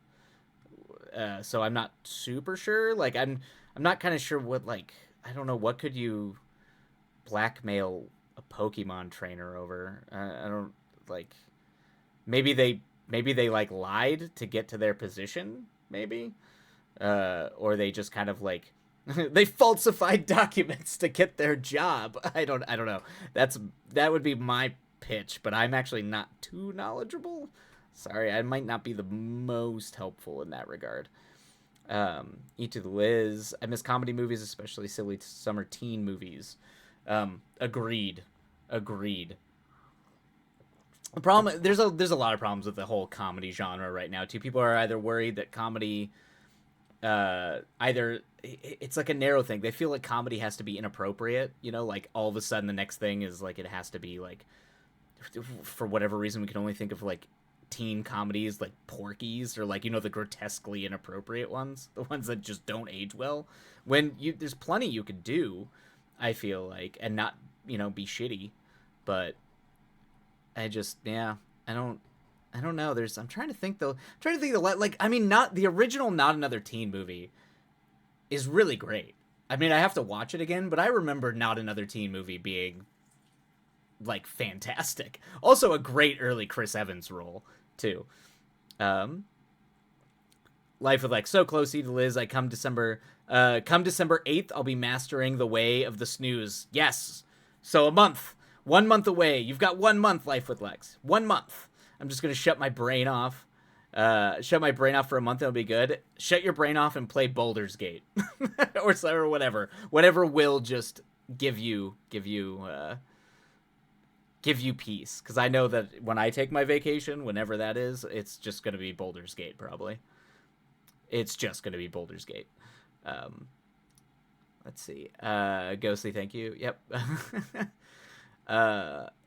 so I'm not super sure. Like I'm not kind of sure what, like, I don't know, what could you blackmail a Pokemon trainer over? I don't, like, maybe they like lied to get to their position, maybe, or they just kind of like they falsified documents to get their job. I don't know. That would be my pitch, but I'm actually not too knowledgeable. Sorry, I might not be the most helpful in that regard. E to the Liz. I miss comedy movies, especially silly summer teen movies. Agreed. Agreed. The problem, there's a lot of problems with the whole comedy genre right now too. People are either worried that comedy, either it's like a narrow thing. They feel like comedy has to be inappropriate. You know, like all of a sudden the next thing is like it has to be like, for whatever reason we can only think of like teen comedies like Porky's, or like, you know, the grotesquely inappropriate ones, the ones that just don't age well. When you there's plenty you could do, I feel like, and not, you know, be shitty, but I just, yeah, I don't I don't know. There's I'm trying to think though. I'm trying to think the like, I mean, not the original Not Another Teen movie is really great. I mean, I have to watch it again, but I remember Not Another Teen movie being like fantastic. Also a great early Chris Evans role too. Um Life with Lex, so close to Liz. I come December 8th, I'll be mastering The Way of the Snooze. Yes. So a month. 1 month away. You've got 1 month, Life with Lex. 1 month. I'm just gonna shut my brain off. Shut my brain off for a month, it'll be good. Shut your brain off and play Boulder's Gate. or whatever. Whatever will just give you peace. Because I know that when I take my vacation, whenever that is, it's just gonna be Boulder's Gate, probably. It's just going to be Boulder's Gate. Um, let's see. Ghostly, thank you. Yep.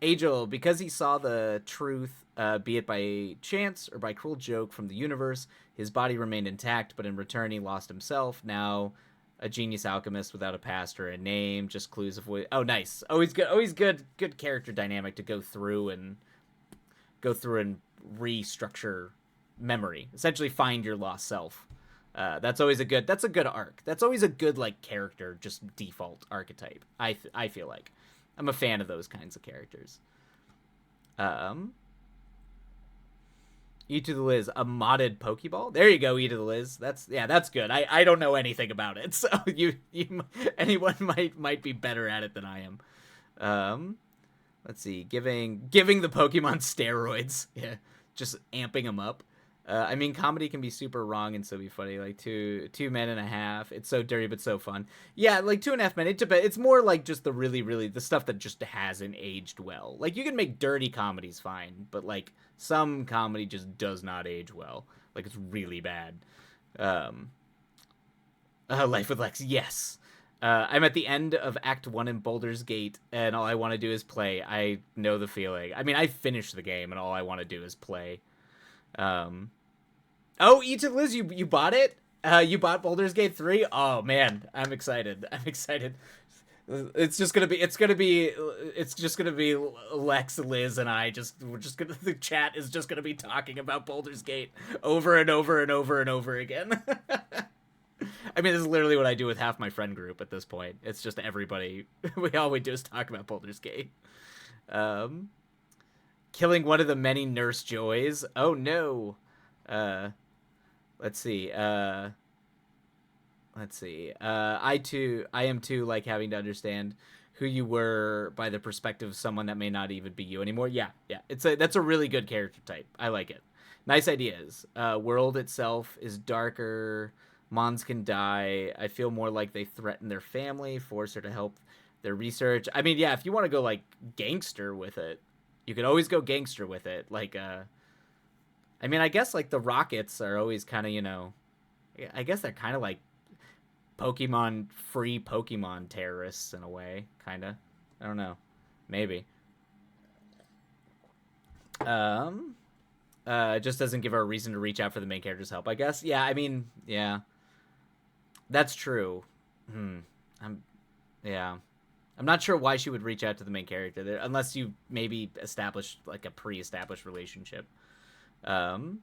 Angel, because he saw the truth, be it by chance or by cruel joke from the universe, his body remained intact, but in return he lost himself. Now, a genius alchemist without a past or a name, just clues of what. Oh, nice. Always good. Always good character dynamic to go through and restructure memory. Essentially, find your lost self. That's always a good. That's a good arc. That's always a good like character, just default archetype. I feel like I'm a fan of those kinds of characters. E to the Liz, a modded Pokeball. There you go, E to the Liz. That's good. I don't know anything about it, so anyone might be better at it than I am. Let's see, giving the Pokemon steroids. Yeah, just amping them up. I mean, comedy can be super wrong and still be funny. Like two men and a half. It's so dirty but so fun. Yeah, like 2.5 Men. It's more like just the really the stuff that just hasn't aged well. Like you can make dirty comedies fine, but like some comedy just does not age well. Like it's really bad. Life with Lex. Yes. I'm at the end of Act 1 in Boulder's Gate, and all I want to do is play. I know the feeling. I mean, I finished the game, and all I want to do is play. Oh, E to Liz, you bought it? You bought Boulder's Gate 3? Oh man, I'm excited. I'm excited. It's just gonna be Lex, Liz, and the chat is just gonna be talking about Boulder's Gate over and over and over and over again. I mean, this is literally what I do with half my friend group at this point. It's just everybody. All we do is talk about Boulder's Gate. Killing one of the many nurse joys. Oh no. Let's see. I am too like having to understand who you were by the perspective of someone that may not even be you anymore. Yeah. That's a really good character type. I like it. Nice ideas. World itself is darker. Mons can die. I feel more like they threaten their family, force her to help their research. I mean, yeah, if you want to go like gangster with it, you could always go gangster with it. Like, I mean, I guess like the Rockets are always kind of, you know, I guess they're kind of like free Pokemon terrorists in a way, kind of. I don't know, maybe. Just doesn't give her a reason to reach out for the main character's help, I guess. Yeah, I mean, yeah, that's true. Yeah. I'm not sure why she would reach out to the main character there, unless you maybe established like a pre-established relationship. So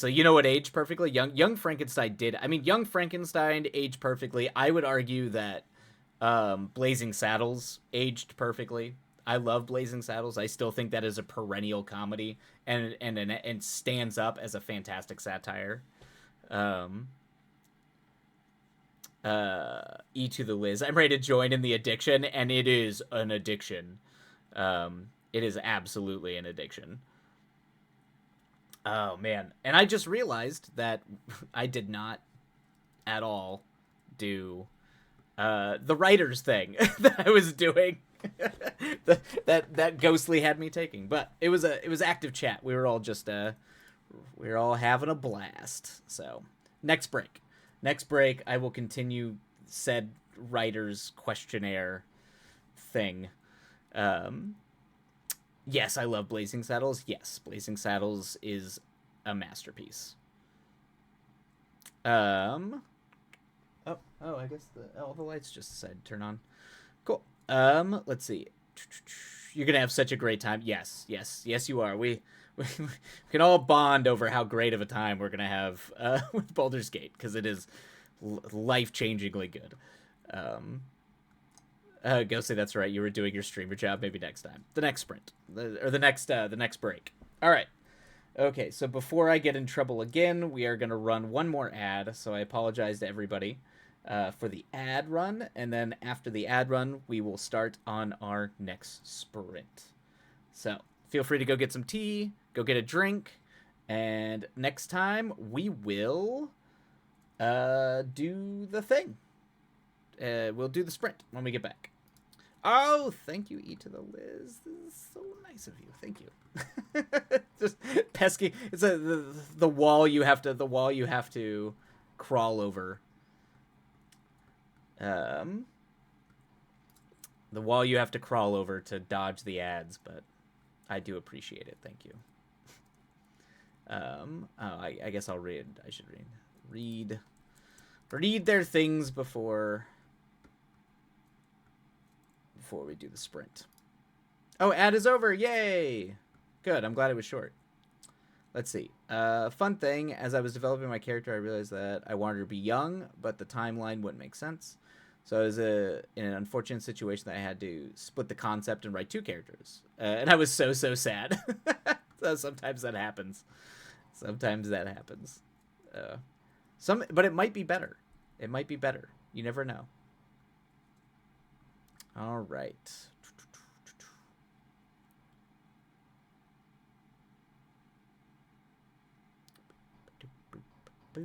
you know what aged perfectly? Young Frankenstein did. I mean, Young Frankenstein aged perfectly. I would argue that Blazing Saddles aged perfectly. I love Blazing Saddles. I still think that is a perennial comedy and stands up as a fantastic satire. E to the Liz. I'm ready to join in the addiction, and it is an addiction. It is absolutely an addiction. Oh man, and I just realized that I did not at all do the writers thing that I was doing. that ghostly had me taking, but it was active chat. We were all just we were all having a blast. So next break, I will continue said writers questionnaire thing. Yes, I love Blazing Saddles. Yes, Blazing Saddles is a masterpiece. I guess the lights just decided to turn on. Cool. Let's see. You're gonna have such a great time. Yes, you are. We can all bond over how great of a time we're gonna have with Baldur's Gate, because it is life-changingly good. Go say that's right. You were doing your streamer job. Maybe next time. The next sprint, or the next break. All right. Okay. So before I get in trouble again, we are gonna run one more ad. So I apologize to everybody for the ad run, and then after the ad run, we will start on our next sprint. So feel free to go get some tea, go get a drink, and next time we will do the thing. We'll do the sprint when we get back. Oh, thank you, E to the Liz. This is so nice of you. Thank you. Just pesky. It's the wall you have to crawl over. The wall you have to crawl over to dodge the ads, but I do appreciate it. Thank you. I guess I'll read. I should read their things before we do the sprint. Oh, ad is over. Yay. Good. I'm glad it was short. Let's see. Fun thing, as I was developing my character, I realized that I wanted to be young, but the timeline wouldn't make sense. So I was in an unfortunate situation that I had to split the concept and write two characters. And I was so sad. So sometimes that happens. But it might be better. You never know. All right. All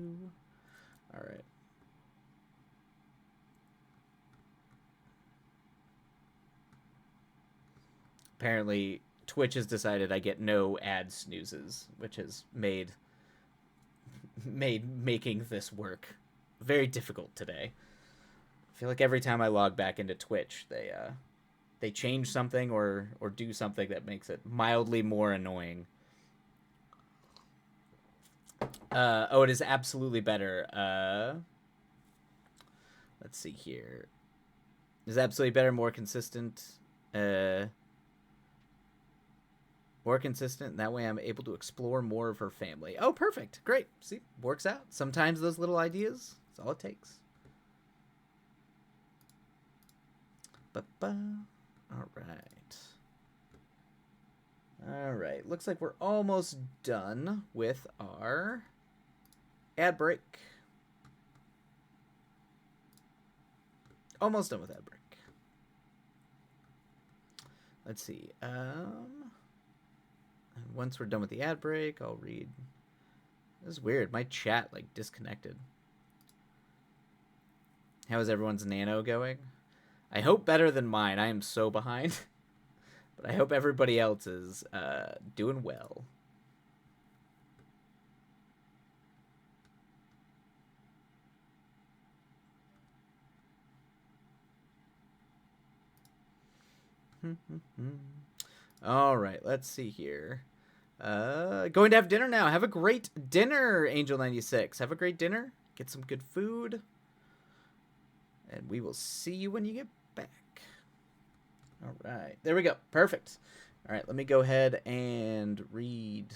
right. Apparently, Twitch has decided I get no ad snoozes, which has made making this work very difficult today. I feel like every time I log back into Twitch, they change something or do something that makes it mildly more annoying. It is absolutely better. Let's see here. It is absolutely better, more consistent. More consistent, and that way I'm able to explore more of her family. Oh, perfect. Great. See, works out. Sometimes those little ideas, that's all it takes. All right. Looks like we're almost done with our ad break. Almost done with ad break. Let's see. Once we're done with the ad break, I'll read. This is weird. My chat disconnected. How is everyone's Nano going? I hope better than mine. I am so behind. But I hope everybody else is doing well. All right, let's see here. Going to have dinner now. Have a great dinner, Angel96. Have a great dinner. Get some good food. And we will see you when you get back. All right. There we go. Perfect. All right, let me go ahead and read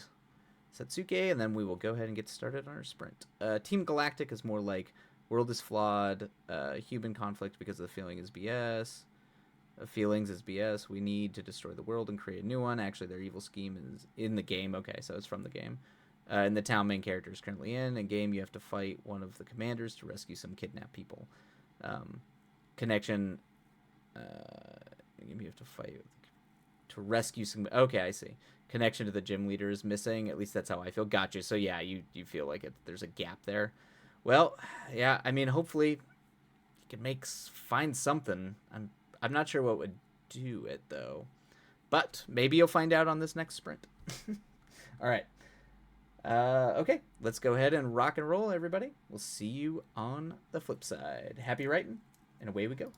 Satsuki, and then we will go ahead and get started on our sprint. Team Galactic is more like world is flawed, human conflict because of the feeling is BS. Feelings is BS. We need to destroy the world and create a new one. Actually, their evil scheme is in the game. Okay, so it's from the game. And the town main character is currently in. In game, you have to fight one of the commanders to rescue some kidnapped people. Connection. You have to fight to rescue some. Okay, I see. Connection to the gym leader is missing. At least that's how I feel. Gotcha. So yeah, you feel like there's a gap there. Well, yeah. I mean, hopefully, could find something. I'm not sure what would do it though, but maybe you'll find out on this next sprint. All right. Okay, let's go ahead and rock and roll, everybody. We'll see you on the flip side. Happy writing, and away we go.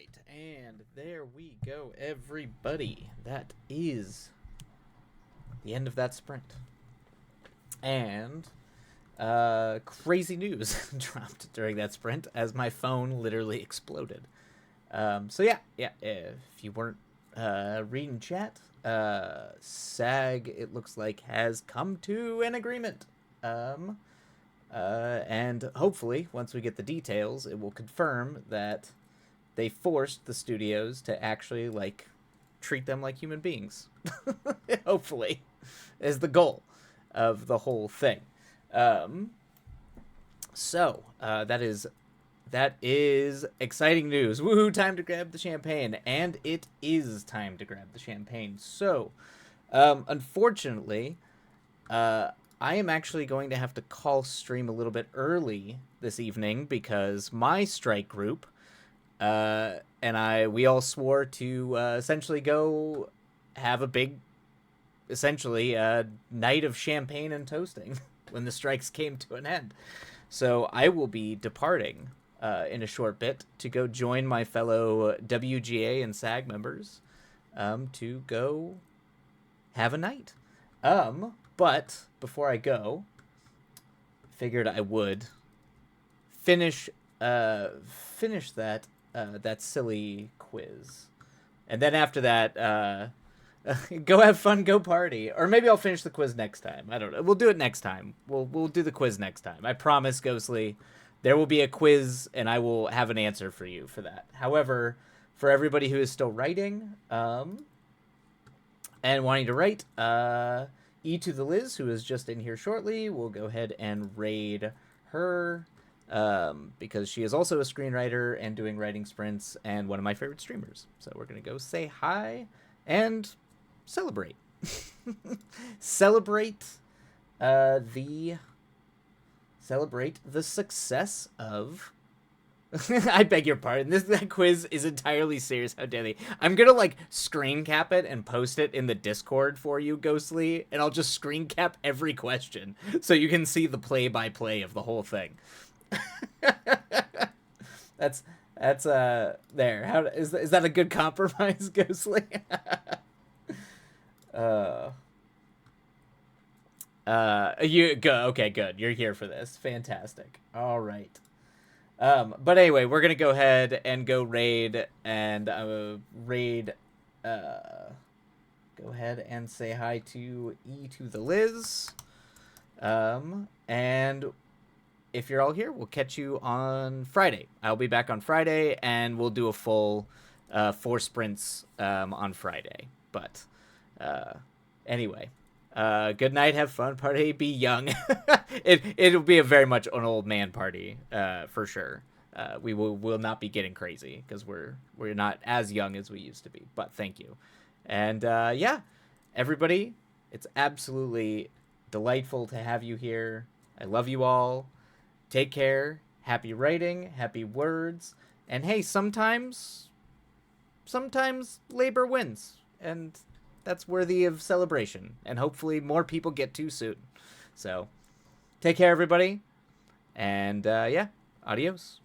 right, and there we go, everybody. That is the end of that sprint. And crazy news dropped during that sprint as my phone literally exploded. So yeah, if you weren't reading chat, SAG, it looks like, has come to an agreement. And hopefully, once we get the details, it will confirm that they forced the studios to actually, like, treat them like human beings. Hopefully, is the goal of the whole thing. So that is exciting news. Woohoo, time to grab the champagne. And it is time to grab the champagne. So, unfortunately, I am actually going to have to call stream a little bit early this evening because my strike group and we all swore to essentially go have a big, essentially, night of champagne and toasting when the strikes came to an end. So I will be departing in a short bit to go join my fellow WGA and SAG members to go have a night. But before I go, figured I would finish that silly quiz, and then after that, go have fun, go party, or maybe I'll finish the quiz next time. I don't know. We'll do it next time. We'll do the quiz next time. I promise, Ghostly. There will be a quiz, and I will have an answer for you for that. However, for everybody who is still writing, and wanting to write, E to the Liz, who is just in here shortly, we'll go ahead and raid her, because she is also a screenwriter and doing writing sprints and one of my favorite streamers. So we're going to go say hi and celebrate. Celebrate the success of I beg your pardon. That quiz is entirely serious. How dare they? I'm gonna like screen cap it and post it in the Discord for you, Ghostly, and I'll just screen cap every question so you can see the play-by-play of the whole thing. that's there. How is that a good compromise, Ghostly? You go. Okay, good. You're here for this. Fantastic. All right. But anyway, we're gonna go ahead and go raid and go ahead and say hi to E to the Liz. And if you're all here, we'll catch you on Friday. I'll be back on Friday, and we'll do a full 4 sprints on Friday. But anyway. Good night, have fun, party, be young. It'll be a very much an old man party, for sure. We will not be getting crazy because we're not as young as we used to be. But thank you, and yeah, everybody, it's absolutely delightful to have you here. I love you all. Take care. Happy writing. Happy words. And hey, sometimes labor wins, and that's worthy of celebration, and hopefully more people get to soon. So, take care, everybody, and yeah, adios.